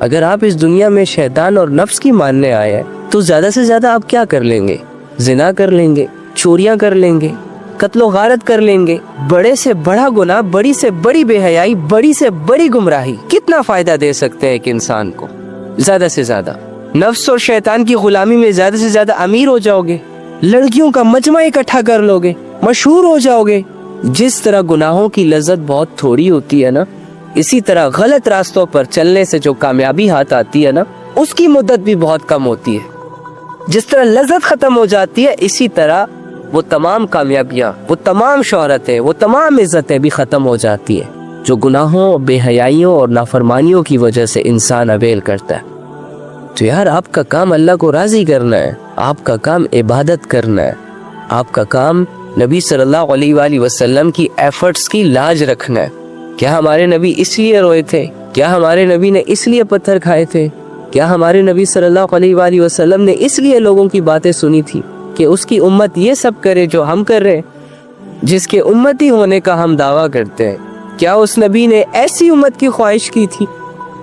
اگر آپ اس دنیا میں شیطان اور نفس کی ماننے آئے ہیں تو زیادہ سے زیادہ آپ کیا کر لیں گے؟ زنا کر لیں گے، چوریاں کر لیں گے، قتل و غارت کر لیں گے، بڑے سے بڑا گناہ، بڑی سے بڑی بے حیائی، بڑی سے بڑی گمراہی کتنا فائدہ دے سکتے ہیں ایک انسان کو؟ زیادہ سے زیادہ نفس اور شیطان کی غلامی میں زیادہ سے زیادہ امیر ہو جاؤ گے، لڑکیوں کا مجمع اکٹھا کر لو گے، مشہور ہو جاؤ گے۔ جس طرح گناہوں کی لذت بہت تھوڑی ہوتی ہے نا، اسی طرح غلط راستوں پر چلنے سے جو کامیابی ہاتھ آتی ہے نا، اس کی مدت بھی بہت کم ہوتی ہے۔ جس طرح لذت ختم ہو جاتی ہے، اسی طرح وہ تمام کامیابیاں، وہ تمام شہرتیں، وہ تمام عزتیں بھی ختم ہو جاتی ہیں جو گناہوں، بے حیائیوں اور نافرمانیوں کی وجہ سے انسان اویل کرتا ہے۔ تو یار آپ کا کام اللہ کو راضی کرنا ہے، آپ کا کام عبادت کرنا ہے، آپ کا کام نبی صلی اللہ علیہ وآلہ وسلم کی ایفرٹس کی لاج رکھنا ہے۔ کیا ہمارے نبی اس لیے روئے تھے؟ کیا ہمارے نبی نے اس لیے پتھر کھائے تھے؟ کیا ہمارے نبی صلی اللہ علیہ وآلہ وسلم نے اس لیے لوگوں کی باتیں سنی تھی کہ اس کی امت یہ سب کرے جو ہم کر رہے ہیں، جس کے امتی ہونے کا ہم دعویٰ کرتے ہیں؟ کیا اس نبی نے ایسی امت کی خواہش کی تھی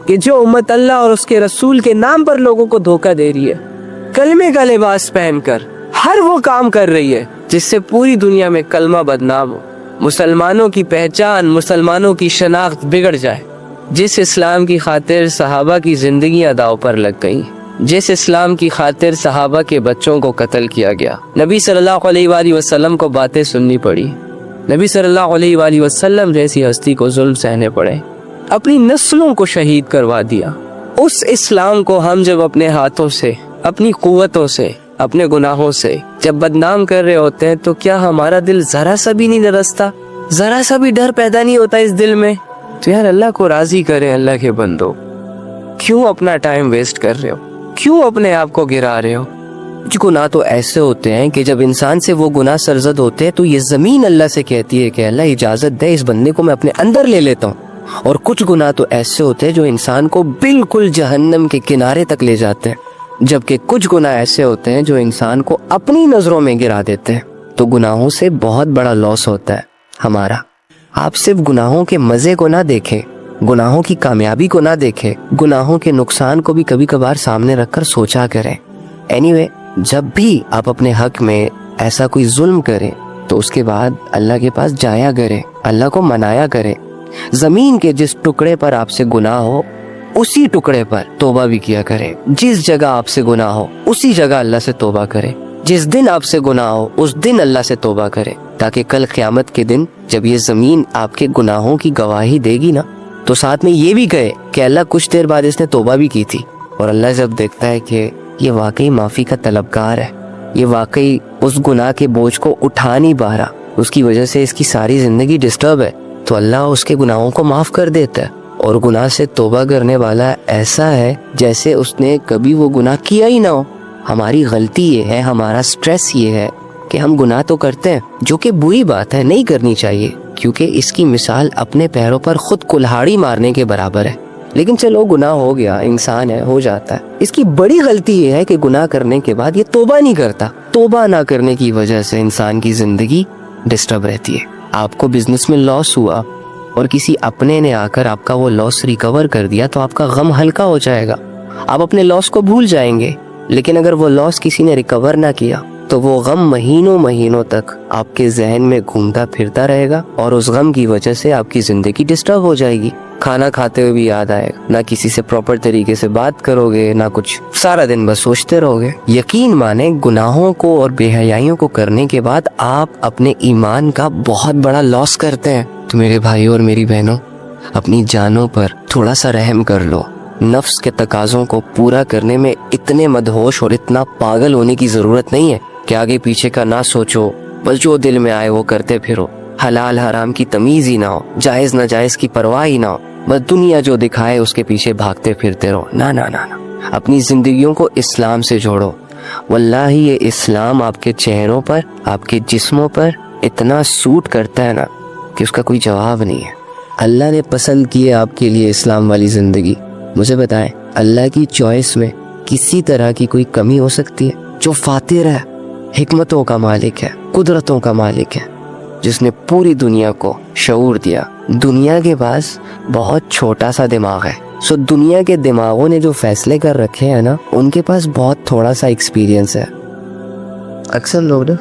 کہ جو امت اللہ اور اس کے رسول کے نام پر لوگوں کو دھوکہ دے رہی ہے، کلمے کا لباس پہن کر ہر وہ کام کر رہی ہے جس سے پوری دنیا میں کلمہ بدنام ہو، مسلمانوں کی پہچان، مسلمانوں کی شناخت بگڑ جائے؟ جس اسلام کی خاطر صحابہ کی زندگیاں داؤ پر لگ گئیں، جس اسلام کی خاطر صحابہ کے بچوں کو قتل کیا گیا، نبی صلی اللہ علیہ وآلہ وسلم کو باتیں سننی پڑی، نبی صلی اللہ علیہ وآلہ وسلم جیسی ہستی کو ظلم سہنے پڑے، اپنی نسلوں کو شہید کروا دیا، اس اسلام کو ہم جب اپنے ہاتھوں سے، اپنی قوتوں سے، اپنے گناہوں سے جب بدنام کر رہے ہوتے ہیں تو کیا ہمارا دل ذرا سا بھی نہیں درستا؟ ذرا سا بھی ڈر پیدا نہیں ہوتا اس دل میں؟ تو یار اللہ کو راضی کریں اللہ کے بندو، کیوں اپنا ٹائم ویسٹ کر رہے ہو؟ کیوں اپنے آپ کو گرا رہے ہو؟ کچھ گناہ تو ایسے ہوتے ہیں کہ جب انسان سے وہ گناہ سرزد ہوتے ہیں تو یہ زمین اللہ سے کہتی ہے کہ اللہ اجازت دے اس بندے کو میں اپنے اندر لے لیتا ہوں۔ اور کچھ گناہ تو ایسے ہوتے ہیں جو انسان کو بالکل جہنم کے کنارے تک لے جاتے ہیں، جبکہ کچھ گناہ ایسے ہوتے ہیں جو انسان کو اپنی نظروں میں گرا دیتے ہیں۔ تو گناہوں سے بہت بڑا لاس ہوتا ہے ہمارا۔ آپ صرف گناہوں کے مزے کو نہ دیکھیں، گناہوں کی کامیابی کو نہ دیکھیں، گناہوں کے نقصان کو بھی کبھی کبھار سامنے رکھ کر سوچا کریں۔ اینی جب بھی آپ اپنے حق میں ایسا کوئی ظلم کریں تو اس کے بعد اللہ کے پاس جایا کریں، اللہ کو منایا کریں۔ زمین کے جس ٹکڑے پر آپ سے گناہ ہو اسی ٹکڑے پر توبہ بھی کیا کرے، جس جگہ آپ سے گناہ ہو اسی جگہ اللہ سے توبہ کرے، جس دن آپ سے گناہ ہو اس دن اللہ سے توبہ کرے، تاکہ کل قیامت کے دن جب یہ زمین آپ کے گناہوں کی گواہی دے گی نا تو ساتھ میں یہ بھی کہے کہ اللہ کچھ دیر بعد اس نے توبہ بھی کی تھی۔ اور اللہ جب دیکھتا ہے کہ یہ واقعی معافی کا طلبگار ہے، یہ واقعی اس گناہ کے بوجھ کو اٹھا نہیں پا رہا، اس کی وجہ سے اس کی ساری زندگی ڈسٹرب ہے، تو اللہ اس کے گناہوں کو معاف کر دیتا ہے۔ اور گناہ سے توبہ کرنے والا ایسا ہے جیسے اس نے کبھی وہ گناہ کیا ہی نہ ہو۔ ہماری غلطی یہ ہے، ہمارا سٹریس یہ ہے کہ ہم گناہ تو کرتے ہیں، جو کہ بری بات ہے، نہیں کرنی چاہیے، کیونکہ اس کی مثال اپنے پیروں پر خود کلہاڑی مارنے کے برابر ہے۔ لیکن چلو گناہ ہو گیا، انسان ہے، ہو جاتا ہے۔ اس کی بڑی غلطی یہ ہے کہ گناہ کرنے کے بعد یہ توبہ نہیں کرتا۔ توبہ نہ کرنے کی وجہ سے انسان کی زندگی ڈسٹرب رہتی ہے۔ آپ کو بزنس میں لاس ہوا اور کسی اپنے نے آ کر آپ کا وہ لاس ریکور کر دیا تو آپ کا غم ہلکا ہو جائے گا، آپ اپنے لاس کو بھول جائیں گے۔ لیکن اگر وہ لاس کسی نے ریکور نہ کیا تو وہ غم مہینوں تک آپ کے ذہن میں گھومتا پھرتا رہے گا، اور اس غم کی وجہ سے آپ کی زندگی ڈسٹرب ہو جائے گی۔ کھانا کھاتے ہوئے بھی یاد آئے گا، نہ کسی سے پراپر طریقے سے بات کرو گے، نہ کچھ، سارا دن بس سوچتے رہو گے۔ یقین مانیں گناہوں کو اور بے حیائیوں کو کرنے کے بعد آپ اپنے ایمان کا بہت بڑا لاس کرتے ہیں۔ تو میرے بھائیوں اور میری بہنوں، اپنی جانوں پر تھوڑا سا رحم کر لو۔ نفس کے تقاضوں کو پورا کرنے میں اتنے مدہوش اور اتنا پاگل ہونے کی ضرورت نہیں ہے کہ آگے پیچھے کا نہ سوچو، بس جو دل میں آئے وہ کرتے پھرو، حلال حرام کی تمیز ہی نہ ہو، جائز ناجائز کی پرواہ ہی نہ ہو، بس دنیا جو دکھائے اس کے پیچھے بھاگتے پھرتے رہو۔ نہ، اپنی زندگیوں کو اسلام سے جوڑو۔ واللہ یہ اسلام آپ کے چہروں پر، آپ کے جسموں پر اتنا سوٹ کرتا ہے نا کہ اس کا کوئی جواب نہیں ہے۔ اللہ نے پسند کی ہے آپ کے لیے اسلام والی زندگی۔ مجھے بتائیں، اللہ کی چوائس میں کسی طرح کی کوئی کمی ہو سکتی ہے؟ جو فاتر ہے، حکمتوں کا مالک ہے، قدرتوں کا مالک ہے، جس نے پوری دنیا کو شعور دیا۔ دنیا کے پاس بہت چھوٹا سا دماغ ہے، سو دنیا کے دماغوں نے جو فیصلے کر رکھے ہیں نا، ان کے پاس بہت تھوڑا سا ایکسپیرینس ہے. اکثر لوگ نا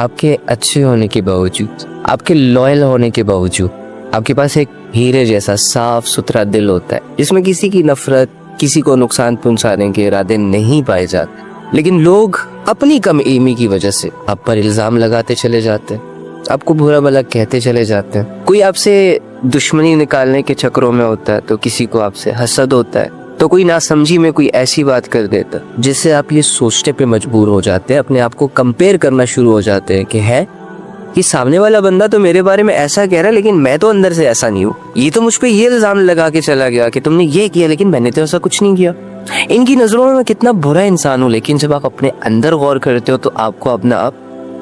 آپ کے اچھے ہونے کے باوجود، آپ کے لوئل ہونے کے باوجود، آپ کے پاس ایک ہیرے جیسا صاف ستھرا دل ہوتا ہے جس میں کسی کی نفرت، کسی کو نقصان پہنچانے کے ارادے نہیں پائے جاتے، لیکن لوگ اپنی کم علمی کی وجہ سے آپ پر الزام لگاتے چلے جاتے ہیں، آپ کو برا بھلا کہتے چلے جاتے ہیں. کوئی آپ سے دشمنی نکالنے کے چکروں میں ہوتا ہے تو کسی کو آپ سے حسد ہوتا ہے، تو کوئی ناسمجھی میں کوئی ایسی بات کر دیتا جس سے آپ یہ سوچنے پہ مجبور ہو جاتے ہیں، اپنے آپ کو کمپیئر کرنا شروع ہو جاتے ہیں کہ ہے کہ سامنے والا بندہ تو میرے بارے میں ایسا کہہ رہا ہے لیکن میں تو اندر سے ایسا نہیں ہوں. یہ تو مجھ پہ یہ الزام لگا کے چلا گیا کہ تم نے یہ کیا لیکن میں نے تو ایسا کچھ نہیں کیا. ان کی نظروں میں کتنا برا انسان ہوں، لیکن جب آپ اپنے اندر غور کرتے ہو تو آپ کو اپنا آپ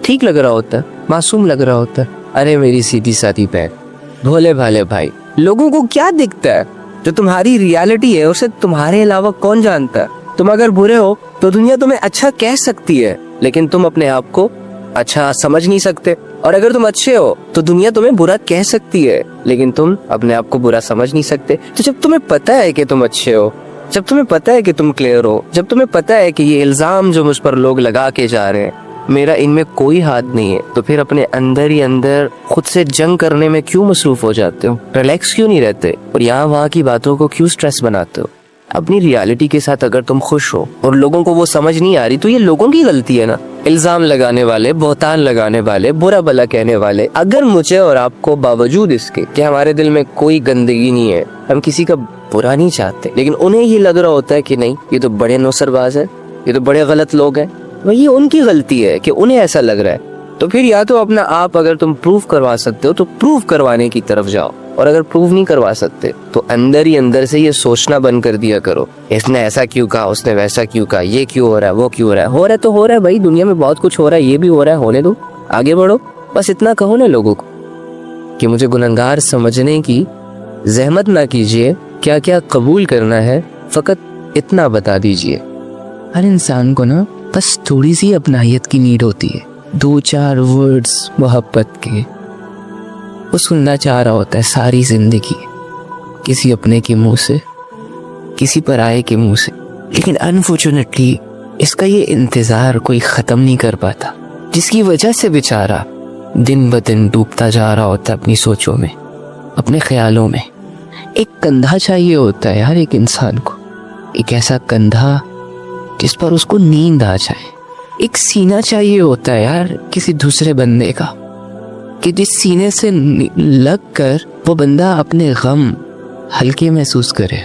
ٹھیک لگ رہا ہوتا ہے، معصوم لگ رہا ہوتا ہے. ارے میری سیدھی سادھی بہن، بھولے بھالے بھائی، لوگوں کو کیا دکھتا ہے؟ جو تمہاری ریالٹی ہے اسے تمہارے علاوہ کون جانتا ہے؟ تم اگر برے ہو تو دنیا تمہیں اچھا کہہ سکتی ہے لیکن تم اپنے آپ کو اچھا سمجھ نہیں سکتے، اور اگر تم اچھے ہو تو دنیا تمہیں برا کہہ سکتی ہے لیکن تم اپنے آپ کو برا سمجھ نہیں سکتے. تو جب تمہیں پتہ ہے کہ تم اچھے ہو، جب تمہیں پتہ ہے کہ تم کلیئر ہو، جب تمہیں پتہ ہے کہ یہ الزام جو مجھ پر لوگ لگا کے جا رہے ہیں میرا ان میں کوئی ہاتھ نہیں ہے، تو پھر اپنے اندر ہی اندر خود سے جنگ کرنے میں کیوں مصروف ہو جاتے ہو؟ ریلیکس کیوں نہیں رہتے اور یہاں وہاں کی باتوں کو کیوں سٹریس بناتے ہو؟ اپنی ریالٹی کے ساتھ اگر تم خوش ہو اور لوگوں کو وہ سمجھ نہیں آ رہی تو یہ لوگوں کی غلطی ہے نا. الزام لگانے والے، بہتان لگانے والے، برا بھلا کہنے والے. اگر مجھے اور آپ کو باوجود اس کے کہ ہمارے دل میں کوئی گندگی نہیں ہے، ہم کسی کا برا نہیں چاہتے، لیکن انہیں یہ لگ رہا ہوتا ہے کہ نہیں یہ تو بڑے نوسر باز ہیں، یہ تو بڑے غلط لوگ ہیں، وہی ان کی غلطی ہے کہ انہیں ایسا لگ رہا ہے. تو پھر یا تو اپنا آپ اگر تم پروف کروا سکتے ہو تو پروف کروانے کی طرف جاؤ، اور اگر پروف نہیں کروا سکتے تو اندر ہی اندر سے یہ سوچنا بند کر دیا کرو اس نے ایسا کیوں کہا، اس نے ویسا کیوں کہا، یہ کیوں ہو رہا ہے، وہ کیوں ہو رہا ہے. ہو رہا ہے تو ہو رہا ہے بھائی، دنیا میں بہت کچھ ہو رہا ہے، یہ بھی ہو رہا ہے، ہونے دو، آگے بڑھو. بس اتنا کہو نا لوگوں کو کہ مجھے گنہگار سمجھنے کی زحمت نہ کیجیے، کیا کیا قبول کرنا ہے فقط اتنا بتا دیجیے. ہر انسان کو نا بس تھوڑی سی اپنائیت کی نیڈ ہوتی ہے، 2-4 ورڈز محبت کے، وہ سننا چاہ رہا ہوتا ہے ساری زندگی، کسی اپنے کے منہ سے، کسی پرائے کے منہ سے. لیکن انفارچونیٹلی اس کا یہ انتظار کوئی ختم نہیں کر پاتا، جس کی وجہ سے بیچارہ دن بدن ڈوبتا جا رہا ہوتا ہے اپنی سوچوں میں، اپنے خیالوں میں. ایک کندھا چاہیے ہوتا ہے ہر ایک انسان کو، ایک ایسا کندھا جس پر اس کو نیند آ جائے. ایک سینہ چاہیے ہوتا ہے یار کسی دوسرے بندے کا، کہ جس سینے سے لگ کر وہ بندہ اپنے غم ہلکے محسوس کرے.